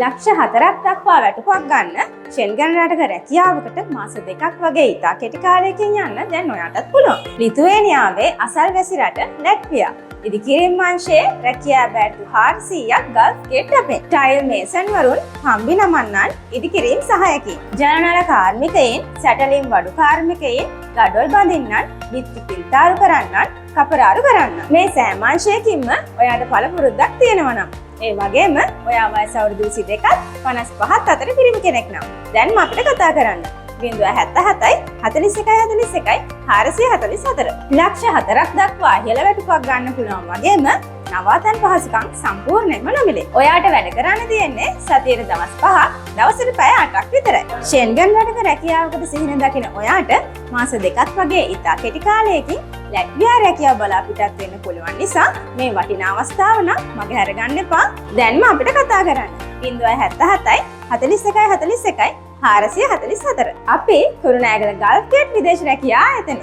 ලක්ෂ 4ක් දක්වා වැටුපක් ගන්න ෂෙන්ගන් රටක රැකියාවකට මාස 2ක් වගේ ඉතා කෙටි කාලයකින් යන්න දැන් ඔයාටත් පුළුවන්. ලිතුවේනියාවේ අසල්වැසි රට ලැට්වියා. ඉදිකිරීම් අංශයේ රැකියා බෑටු 400ක් ගල්ෆ් ගේට් අපේ. ටයිල් මේසන් වරුන් හම්බි නමන්නන් ඉදිකිරීම් සහායකින්. ජනනල කාර්මිකයින්, සැටලින් වඩු කාර්මිකයින්, ගඩොල් බඳින්නන්, බිත්ති පිල්තාරු කරන්නන්, කපරාරු කරන්න. මේ සෑම අංශයකින්ම ඔයාට පළපුරුද්දක් තියෙනවා නම් ඒ වගේම ඔයා වයස අවුරුදු 22ත් 55ත් අතර පිරිමි කෙනෙක් නම් දැන්ම අපිට කතා කරන්න. 077යි 41යි 41යි 444. ලක්ෂ 4ක් දක්වා ඉහළ වැටුපක් ගන්න පුළුවන් වගේම නවාතැන් පහසුකම් සම්පූර්ණයෙන්ම නොමිලේ. ඔයාට වැඩ කරන්න තියෙන්නේ සතියේ දවස් 5ක් දවසට පැය 8ක් විතරයි. ෂෙන්ගන් රටක රැකියාවකට සිහින දකින ඔයාට මාස 2ක් වගේ ඉතා කෙටි කාලයකින් ලැට්වියා රැකියාව බලා පිටත් වෙන්න පුළුවන් නිසා මේ වටිනා අවස්ථාව නම් මගේ අරගන්න එපා. දැන්ම අපිට කතා කරන්න. 077යි 41යි 41යි 444. අපේ කුරුණෑගල ගල්ෆ් ගේට් විදේශ රැකියා ආයතනය.